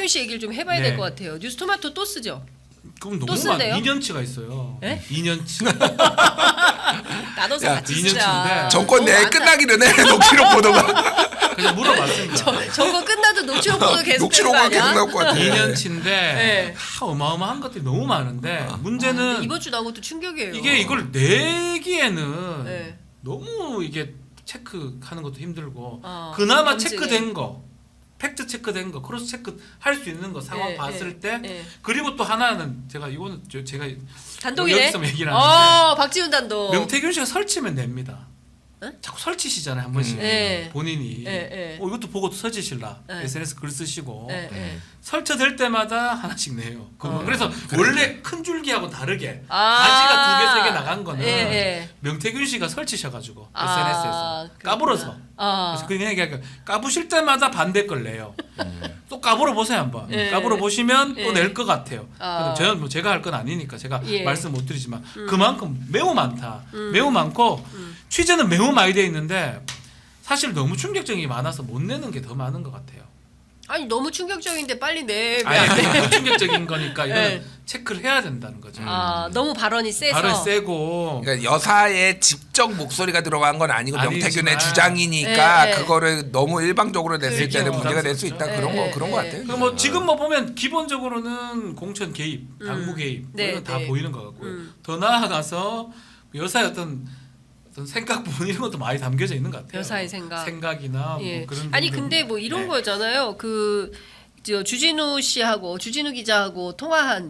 명태균 씨 얘기를 좀 해봐야 네. 될 것 같아요. 뉴스토마토 또 쓰죠? 그럼 또 너무 쓴대요? 2년치가 있어요. 네? 2년치. 나눠서 야, 같이 2년치인데. 쓰자. 정권 너무 내에 많다. 끝나기는 해. 녹취록 보도가. 그냥 물어봤습니다. 저거 끝나도 녹취록 보도 계속 되는 거 녹취록은 계속 아니야? 나올 것 같아. 2년치인데 네. 어마어마한 것들이 너무 많은데 근데 문제는 이번 주 나온 것도 충격이에요. 이게 이걸 내기에는 네. 너무 이게 체크하는 것도 힘들고 검증에. 그나마 체크된 거 팩트 체크된 거 크로스 체크 할 수 있는 거 상황 네, 봤을 네, 때 네. 그리고 또 하나는 제가 이거는 제가 단독이네. 여기서 얘기를 하는데 박지훈 단독. 명태균 씨가 설치면 냅니다. 네? 자꾸 설치시잖아요 한 번씩 네. 본인이 네. 이것도 보고 서지실라 네. SNS 글 쓰시고 네, 네. 설치될 때마다 하나씩 내요. 그래서 그러니까. 원래 큰 줄기하고 다르게 아. 가지가 2개 3개 나간 거는 예. 명태균 씨가 설치셔가지고 아, SNS에서 까불어서 그래서 그냥 얘기하니까 까부실 때마다 반대 걸 내요. 또 까불어 보세요 한번. 예. 까불어 보시면 예. 또 낼 것 같아요. 아. 저는 뭐 제가 할 건 아니니까 제가 예. 말씀 못 드리지만 그만큼 매우 많다. 매우 많고 취재는 매우 많이 돼 있는데 사실 너무 충격적인 게 많아서 못 내는 게 더 많은 것 같아요. 아니 너무 충격적인데 빨리 내. 왜 아니 안 돼? 너무 충격적인 거니까 이거는 네. 체크를 해야 된다는 거죠. 너무 발언이 세서. 발을 세고 그러니까 여사의 직접 목소리가 들어간 건 아니고 아니지만. 명태균의 주장이니까 예, 예. 그거를 너무 일방적으로 냈을 그렇죠. 때는 문제가 될 수 있다. 예, 그런 예, 거 그런 거 예. 같아요. 그리고 뭐 지금 뭐 보면 기본적으로는 공천 개입, 당무 개입 네, 이런 다 네. 보이는 것 같고요. 더 나아가서 여사의 어떤 생각 부분 이런 것도 많이 담겨져 있는 것 같아요. 여사의 생각. 생각이나 예. 뭐 그런. 아니 부분. 근데 뭐 이런 네. 거잖아요. 주진우 씨하고 주진우 기자하고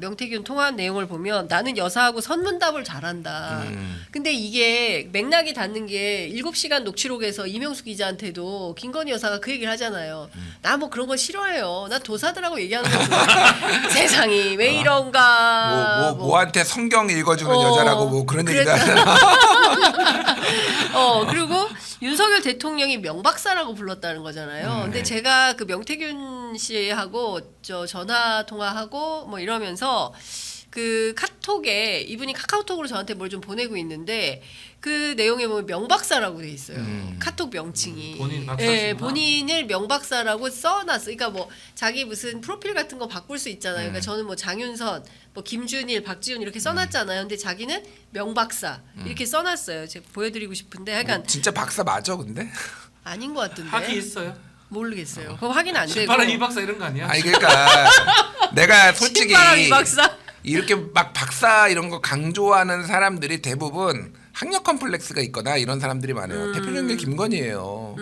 명태균 통화한 내용을 보면 나는 여사하고 선문답을 잘한다. 근데 이게 맥락이 닿는 게 7시간 녹취록에서 이명수 기자한테도 김건희 여사가 그 얘기를 하잖아요. 나 뭐 그런 거 싫어해요. 나 도사들하고 얘기하는 거 좋아. 세상이 왜 이런가. 뭐한테 성경 읽어주는 어, 여자라고 뭐 그런 얘기도 그랬다. 하잖아. 그리고 윤석열 대통령이 명박사라고 불렀다는 거잖아요. 근데 네. 제가 그 명태균 씨하고 전화 통화하고 뭐 이러면서 그 카톡에 이분이 카카오톡으로 저한테 뭘 좀 보내고 있는데 그 내용에 보면 명박사라고 돼 있어요. 카톡 명칭이. 본인 박사시구나. 예, 본인을 명박사라고 써놨어. 그러니까 뭐 자기 무슨 프로필 같은 거 바꿀 수 있잖아요. 그러니까 저는 뭐 장윤선, 뭐 김준일, 박지훈 이렇게 써놨잖아요. 근데 자기는 명박사 이렇게 써놨어요. 제가 보여드리고 싶은데 약간 진짜 박사 맞아 근데? 아닌 것 같은데. 학위 있어요. 모르겠어요. 그거 확인 안 되고. 신바람 이 박사 이런 거 아니야? 아니 그러니까 내가 솔직히 신바람 이 박사. 이렇게 막 박사 이런 거 강조하는 사람들이 대부분 학력 컴플렉스가 있거나 이런 사람들이 많아요. 대표적인 게 김건희예요.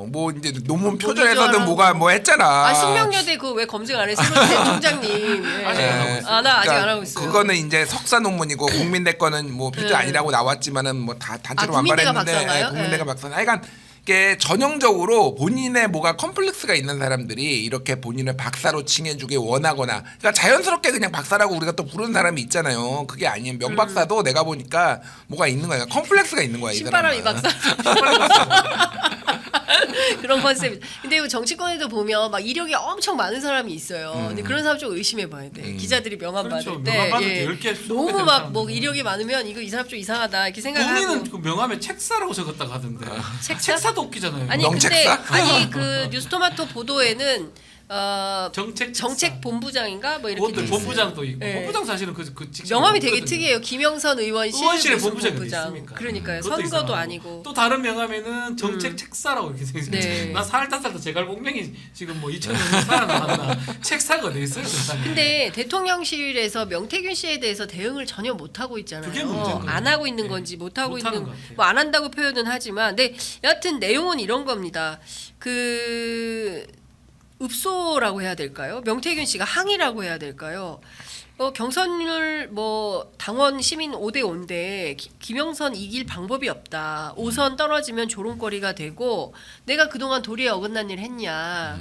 뭐 이제 논문 표절에서든 표절하고. 뭐가 뭐 했잖아. 숙명여대 그거 왜 검증 안 했어요? 총장님. 예. 아직 안 하고 있어요. 나 아직 그러니까 안 하고 있어요. 그거는 이제 석사 논문이고 국민대 거는 뭐 표절 네. 아니라고 나왔지만은 뭐 다 단체로 국민대가 반발했는데 박사인가요? 국민대가 네. 박사는 하여간 이게 전형적으로 본인의 뭐가 컴플렉스가 있는 사람들이 이렇게 본인을 박사로 칭해주길 원하거나 그러니까 자연스럽게 그냥 박사라고 우리가 또 부르는 사람이 있잖아요. 그게 아니면 명박사도 내가 보니까 뭐가 있는 거야. 컴플렉스가 있는 거야. 이 신바람 이 사람은. 박사. 그런 컨셉. 근데 이거 정치권에도 보면 막 이력이 엄청 많은 사람이 있어요. 근데 그런 사람 좀 의심해봐야 돼. 기자들이 명함 그렇죠. 받을 때 명함 받을 때 10개, 20개 너무 되는 막 뭐 사람들. 이력이 많으면 이거 이 사람 좀 이상하다 이렇게 생각하고. 본인은 그 명함에 책사라고 적었다고 하던데. 책사? 책사도 웃기잖아요. 아니 명책사? 근데 아니 그 뉴스토마토 보도에는 정책 정책 본부장인가 뭐 이렇게 돼 그것도 있어요. 본부장도 있고 네. 본부장 사실은 그 직책 명함이 되게 특이해요. 김영선 의원실 의원실에 무슨 본부장이 본부장. 있습니까? 그러니까요. 그것도 선거도 이상하고. 아니고. 또 다른 명함에는 정책 책사라고 이렇게 생겼어요. 네. 나 살다 제갈공명이 지금 뭐 2000년 살아남았나 책사가 어디 있어요? 세상에. 근데 대통령실에서 명태균 씨에 대해서 대응을 전혀 못 하고 있잖아요. 그게 문제인 거예요. 안 하고 있는 네. 건지 못 하고 못하는 있는 것 같아요. 뭐 안 한다고 표현은 하지만 근데 여하튼 내용은 이런 겁니다. 읍소라고 해야 될까요? 명태균 씨가 항의라고 해야 될까요? 경선률 뭐 당원 시민 5대 5인데 김영선 이길 방법이 없다. 5선 떨어지면 조롱거리가 되고 내가 그동안 도리에 어긋난 일 했냐.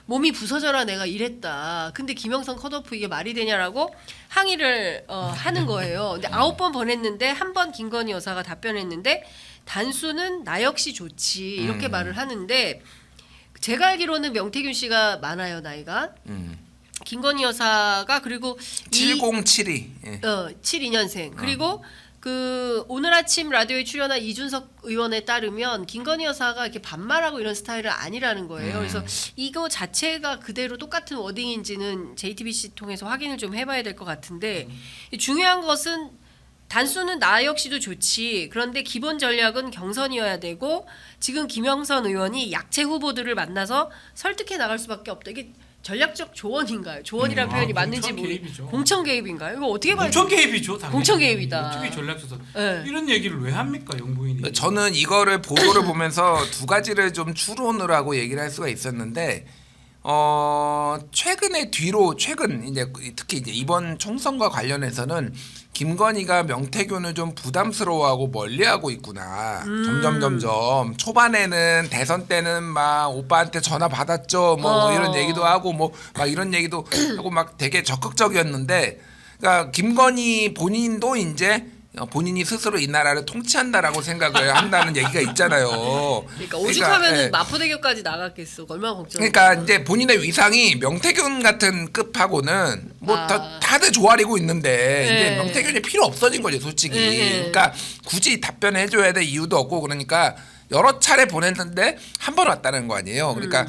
몸이 부서져라 내가 이랬다. 근데 김영선 컷오프 이게 말이 되냐라고 항의를 하는 거예요. 근데 9번 보냈는데 한 번 김건희 여사가 답변했는데 단수는 나 역시 좋지. 이렇게 말을 하는데 제가 알기로는 명태균 씨가 많아요, 나이가. 김건희 여사가 그리고 7072. 예. 72년생. 그리고 그 오늘 아침 라디오에 출연한 이준석 의원에 따르면 김건희 여사가 이렇게 반말하고 이런 스타일은 아니라는 거예요. 그래서 이거 자체가 그대로 똑같은 워딩인지는 JTBC 통해서 확인을 좀 해봐야 될 것 같은데 중요한 것은 단수는 나 역시도 좋지. 그런데 기본 전략은 경선이어야 되고 지금 김영선 의원이 약체 후보들을 만나서 설득해 나갈 수밖에 없다. 이게 전략적 조언인가요? 조언이라는 표현이 맞는지 공천 모르겠. 개입이죠. 공천 개입인가요? 이거 어떻게 봐야 공천 개입이죠. 당연히. 공천 개입이다. 어떻게 전략에서 네. 이런 얘기를 왜 합니까, 영부인이? 저는 이거를 보도를 보면서 두 가지를 좀 추론을 하고 얘기를 할 수가 있었는데 최근 이제 특히 이제 이번 총선과 관련해서는 김건희가 명태균을 좀 부담스러워하고 멀리하고 있구나. 점점 초반에는 대선 때는 막 오빠한테 전화 받았죠. 뭐 이런 얘기도 하고 뭐 막 이런 얘기도 하고 막 되게 적극적이었는데, 그러니까 김건희 본인도 이제 본인이 스스로 이 나라를 통치한다라고 생각을 한다는 얘기가 있잖아요. 그러니까 오죽하면은 예. 마포대교까지 나갔겠어. 얼마나 걱정. 그러니까 이제 본인의 위상이 명태균 같은 급하고는 뭐 아. 다들 조아리고 있는데 네. 이제 명태균이 필요 없어진 거죠, 솔직히. 네. 그러니까 굳이 답변해 줘야 될 이유도 없고, 그러니까 여러 차례 보냈는데 한 번 왔다는 거 아니에요. 그러니까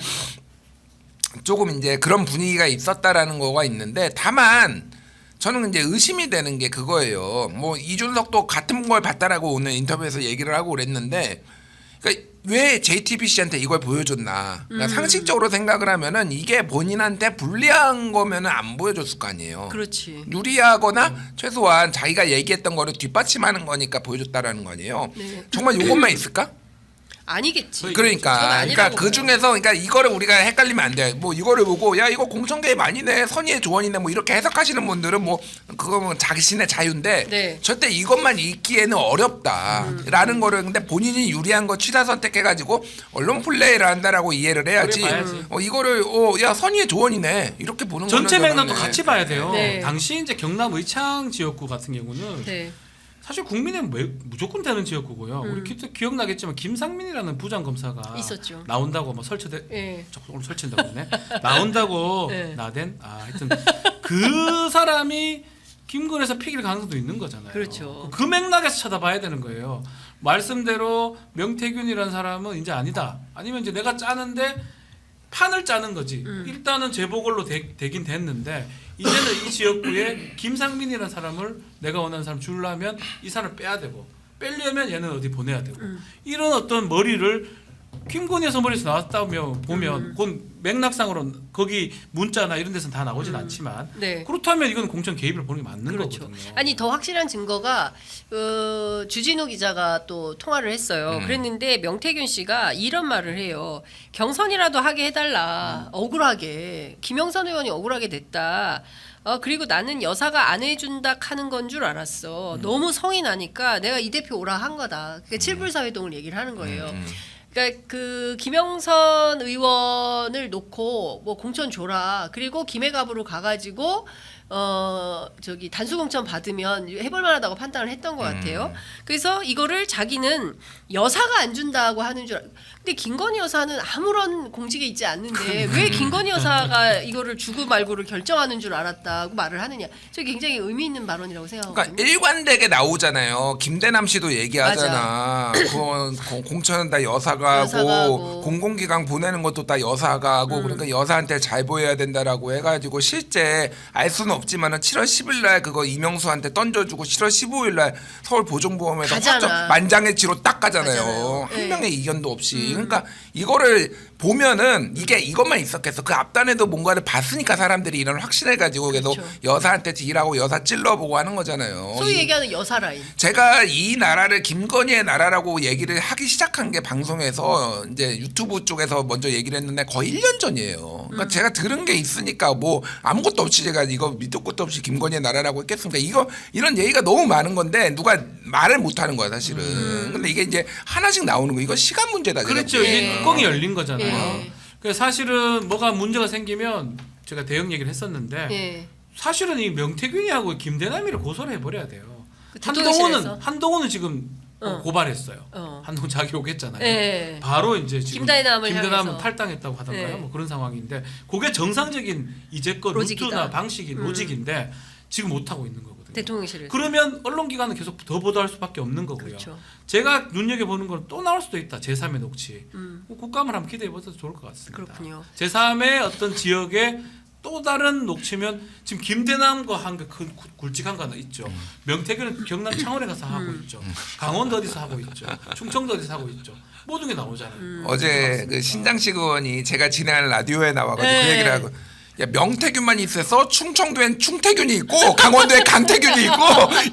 조금 이제 그런 분위기가 있었다라는 거가 있는데, 다만 저는 이제 의심이 되는 게 그거예요. 뭐 이준석도 같은 걸 봤다라고 오늘 인터뷰에서 얘기를 하고 그랬는데, 그러니까 왜 JTBC한테 이걸 보여줬나? 그러니까 상식적으로 생각을 하면은 이게 본인한테 불리한 거면은 안 보여줬을 거 아니에요. 그렇지. 유리하거나 최소한 자기가 얘기했던 거를 뒷받침하는 거니까 보여줬다라는 거 아니에요. 네. 정말 이것만 있을까? 아니겠지. 전 그러니까 아니라고 그 중에서 그러니까 이거를 우리가 헷갈리면 안 돼. 뭐 이거를 보고 야 이거 공천 개입 아니네, 선의의 조언이네, 뭐 이렇게 해석하시는 분들은 뭐 그거는 자신의 자유인데 네. 절대 이것만 읽기에는 어렵다라는 거를, 근데 본인이 유리한 거 취사 선택해가지고 언론 플레이를 한다라고 이해를 해야지. 그래 봐야지. 이거를 야 선의의 조언이네 이렇게 보는 전체 거는 맥락도 저는, 같이 봐야 돼요. 네. 당시 이제 경남 의창 지역구 같은 경우는 네. 사실 국민은 무조건 되는 지역구고요. 우리 기억나겠지만 김상민이라는 부장 검사가 있었죠. 나온다고 뭐 설치돼. 예. 오늘 설친다고 했네. 나온다고 네. 나댄. 하여튼 그 사람이 김건희에서 피길 가능성도 있는 거잖아요. 그렇죠. 그 맥락에서 쳐다봐야 되는 거예요. 말씀대로 명태균이라는 사람은 이제 아니다. 아니면 이제 내가 짜는데 판을 짜는 거지. 일단은 재보궐로 되긴 됐는데 이제는 이 지역구에 김상민이라는 사람을 내가 원하는 사람 주려면 이 사람을 빼야 되고, 빼려면 얘는 어디 보내야 되고, 이런 어떤 머리를 김건희에서 머리에서 나왔다면 보면 그건 맥락상으로 거기 문자나 이런 데서는 다 나오진 않지만 네. 그렇다면 이건 공천 개입을 보는 게 맞는 그렇죠. 거거든요. 아니 더 확실한 증거가 주진우 기자가 또 통화를 했어요. 그랬는데 명태균 씨가 이런 말을 해요. 경선이라도 하게 해달라. 억울하게. 김영선 의원이 억울하게 됐다. 그리고 나는 여사가 안 해준다 하는 건 줄 알았어. 너무 성이 나니까 내가 이 대표 오라 한 거다. 그러니까 칠불사회동을 얘기를 하는 거예요. 그러니까 그 김영선 의원을 놓고 뭐 공천 줘라. 그리고 김해갑으로 가가지고 저기 단수 공천 받으면 해볼 만하다고 판단을 했던 것 같아요. 그래서 이거를 자기는 여사가 안 준다고 하는 줄. 근데 김건희 여사는 아무런 공직에 있지 않는데 왜 김건희 여사가 이거를 주고 말고를 결정하는 줄 알았다고 말을 하느냐. 저 굉장히 의미 있는 발언이라고 생각하거든요. 그러니까 일관되게 나오잖아요. 김대남 씨도 얘기하잖아. 공천은 다 여사가 여사가 하고 하고. 공공기관 보내는 것도 다 여사가 하고 그러니까 여사한테 잘 보여야 된다라고 해가지고 실제 알 수는 없지만은 7월 10일 날 그거 이명수한테 던져주고 7월 15일 날 서울 보정보험에서 가잖아. 만장일치로 딱 가잖아요. 가잖아요. 한 네. 명의 이견도 없이. 그러니까 이거를 보면은 이게 이것만 있었겠어. 그 앞단에도 뭔가를 봤으니까 사람들이 이런 확신해가지고 계속 그렇죠. 여사한테 딜하고 여사 찔러보고 하는 거잖아요. 소위 얘기하는 여사 라인. 제가 이 나라를 김건희의 나라라고 얘기를 하기 시작한 게 방송에서 이제 유튜브 쪽에서 먼저 얘기를 했는데 거의 1년 전이에요. 그러니까 제가 들은 게 있으니까 뭐 아무것도 없이 제가 이거 밑도 끝도 없이 김건희의 나라라고 했겠습니까? 이런 얘기가 너무 많은 건데 누가 말을 못 하는 거야, 사실은. 근데 이게 이제 하나씩 나오는 거. 이거 시간 문제다. 제가 그렇죠. 보기에는. 이게 뚜껑이 열린 거잖아요. 예. 그래서 사실은 뭐가 문제가 생기면 제가 대응 얘기를 했었는데 예. 사실은 이 명태균이하고 김대남이를 고소를 해버려야 돼요. 그 대통령실에서? 한동훈은 지금 고발했어요. 어. 한동훈 자기 오겠잖아요. 예. 바로 이제 지금 김대남을 향해서. 탈당했다고 하던가요. 예. 뭐 그런 상황인데 그게 정상적인 이제껏 로직이다. 루트나 방식이 로직인데 지금 못 하고 있는 거거든요. 대통령실에서. 그러면 언론기관은 계속 더 보도할 수밖에 없는 거고요. 그렇죠. 제가 눈여겨보는 건 또 나올 수도 있다. 제3의 녹취. 국감을 한번 기대해봐도 좋을 것 같습니다. 그렇군요. 제3의 어떤 지역의 또 다른 녹취면 지금 김대남과 한 게 큰 굵직한 거 하나 있죠. 명태균은 경남 창원에 가서 하고 있죠. 강원도 어디서 하고 있죠. 충청도 어디서 하고 있죠. 모든 게 나오잖아요. 어제 그 신장식 의원이 제가 진행하는 라디오에 나와가지고 네. 그 얘기를 하고 야 명태균만 있어서 충청도엔 충태균이 있고 강원도에 강태균이 있고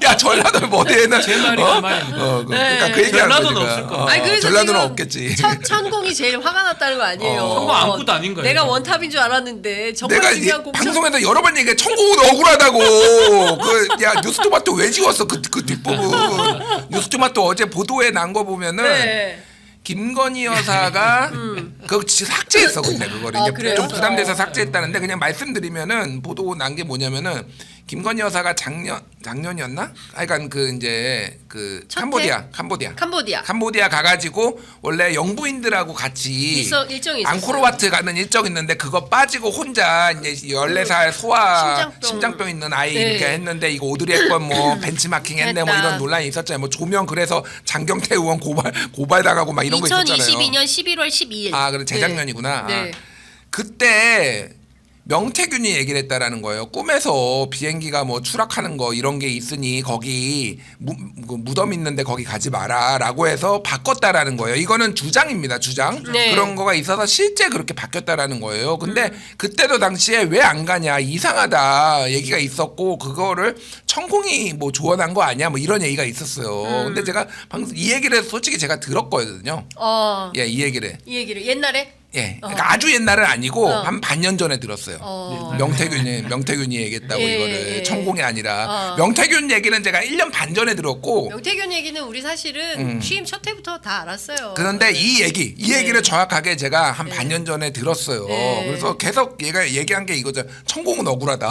야 전라도 어디에는 제 말이 그 말입니다. 그러니까 네. 그 얘기하는 전라도는 거니까. 없을 거예요. 아니, 그래서 전라도는 지금 없겠지. 천공이 제일 화가 났다는 거 아니에요. 천공 아무것도 아닌 거예요. 내가 원탑인 줄 알았는데 정말 내가 중요한 이 공천. 방송에서 여러 번 얘기해 천공은 억울하다고. 그 야 뉴스토마토 왜 지웠어 그 뒷부분. 뉴스토마토 어제 보도에 난 거 보면은. 네. 김건희 여사가 그거 진짜 삭제했어 근데 그거를 아, 이제 그래요? 좀 부담돼서 삭제했다는데 그냥 말씀드리면은 보도 난 게 뭐냐면은 김건희 여사가 작년이었나? 하여간 그 이제 그 첫 캄보디아 가가지고 원래 영부인들하고 같이 일정이 있었어요. 앙코르와트 가는 일정 있는데 그거 빠지고 혼자 이제 14살 소아 심장병 있는 아이 네. 이렇게 했는데 이거 오드리 헵번 뭐 벤치마킹 했네 뭐 했다. 이런 논란이 있었잖아요. 뭐 조명 그래서 장경태 의원 고발 당하고 막 이런 거 있었잖아요. 2022년 11월 12일. 아, 그래 재작년이구나. 네. 그때 명태균이 얘기를 했다라는 거예요. 꿈에서 비행기가 뭐 추락하는 거 이런 게 있으니 거기 무덤 있는데 거기 가지 마라라고 해서 바꿨다라는 거예요. 이거는 주장입니다. 주장. 네. 그런 거가 있어서 실제 그렇게 바뀌었다라는 거예요. 근데 그때도 당시에 왜 안 가냐 이상하다 얘기가 있었고 그거를 천공이 뭐 조언한 거 아니야 뭐 이런 얘기가 있었어요. 근데 제가 방금 이 얘기를 솔직히 제가 들었거든요. 예, 이 얘기를. 이 얘기를 옛날에 예, 그러니까 아주 옛날은 아니고 어. 한 반년 전에 들었어요. 명태균이 얘기했다고 예, 이거를 예. 천공이 아니라 어. 명태균 얘기는 제가 1년 반 전에 들었고 명태균 얘기는 우리 사실은 취임 첫 해부터 다 알았어요. 그런데 네. 이 얘기를 네. 정확하게 제가 한 네. 반년 전에 들었어요. 네. 그래서 계속 얘가 얘기한 게 이거죠. 천공은 억울하다.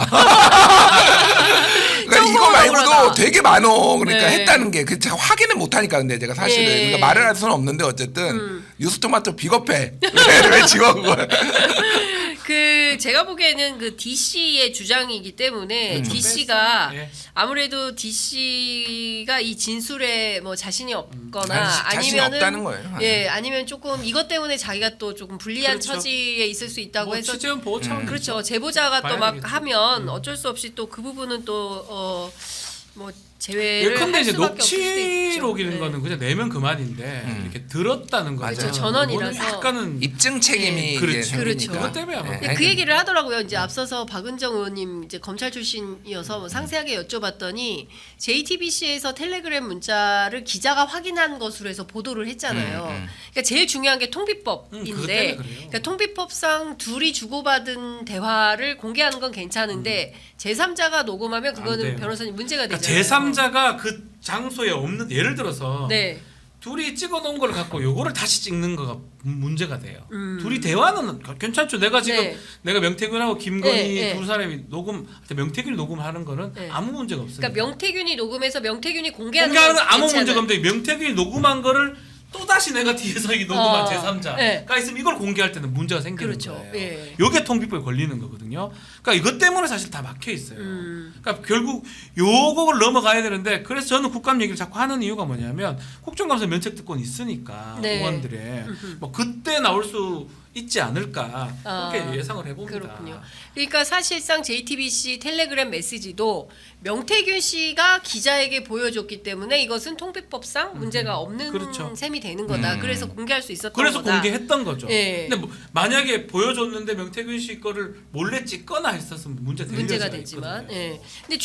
그러니까 이거 말고도 억울하다. 되게 많어. 그러니까 네. 했다는 게 그 제가 확인을 못 하니까 근데 제가 사실은 예. 그러니까 말을 할 수는 없는데 어쨌든 뉴스토마토 비겁해. 왜 지워 그걸? 그 제가 보기에는 그 DC의 주장이기 때문에 DC가 예. 아무래도 DC가 이 진술에 뭐 자신이 없거나 자신이 아니면은 없다는 거예요. 예, 아니면 조금 이것 때문에 자기가 또 조금 불리한 그렇죠. 처지에 있을 수 있다고 뭐 해서 취재원 보호 차원 그렇죠. 제보자가 또 봐야 막 되겠죠. 하면 어쩔 수 없이 또 그 부분은 또 뭐 제외를 예컨대 할 이제 수밖에 없을 수도 있죠. 녹취록이는 네. 거는 그냥 내면 그만인데 이렇게 들었다는 거죠. 맞아요. 전원이라서. 이거는 약간은 입증 책임이 그렇죠. 이제 생기니까. 그렇죠. 그것 때문에 아마. 근데 그 얘기를 하더라고요. 이제 앞서서 박은정 의원님 이제 검찰 출신이어서 뭐 상세하게 여쭤봤더니 JTBC에서 텔레그램 문자를 기자가 확인한 것으로 해서 보도를 했잖아요. 그러니까 제일 중요한 게 그것 때문에 통비법인데, 그래요. 그러니까 통비법상 둘이 주고받은 대화를 공개하는 건 괜찮은데 제3자가 녹음하면 안 그거는 돼요. 변호사님 문제가 그러니까 되잖아요. 제3자가 그 장소에 없는 예를 들어서 네. 둘이 찍어놓은 걸 갖고 요거를 다시 찍는 거가 문제가 돼요. 둘이 대화는 괜찮죠. 내가 지금 네. 내가 명태균하고 김건희 네, 네. 두 사람이 명태균이 녹음하는 거는 네. 아무 문제가 없어요. 그러니까 명태균이 녹음해서 명태균이 공개하는 공개하는 건 건 아무 괜찮아요. 문제가 없는데 명태균이 녹음한 거를 또 다시 내가 뒤에서 이 녹음한 제3자가 네. 있으면 이걸 공개할 때는 문제가 생기는 그렇죠. 거예요. 예. 요게 통비법에 걸리는 거거든요. 그러니까 이것 때문에 사실 다 막혀 있어요. 음. 그러니까 결국 요거를 넘어가야 되는데 그래서 저는 국감 얘기를 자꾸 하는 이유가 뭐냐면 국정감사 면책특권이 있으니까 네. 의원들의 뭐 그때 나올 수 있지 않을까 그렇게 아, 예상을 해봅니다. 그렇군요. 그러니까 사실상 JTBC 텔레그램 메시지도 명태균 씨가 기자에게 보여줬기 때문에 이것은 통비법상 문제가 없는 그렇죠. 셈이 되는 거다. 그래서 공개할 수 있었던 그래서 거다. 공개했던 거죠. 예. 근데 뭐 만약에 보여줬는데 명태균 씨 거를 몰래 찍거나 했었으면 문제가 문제가 되지만. 예. 근데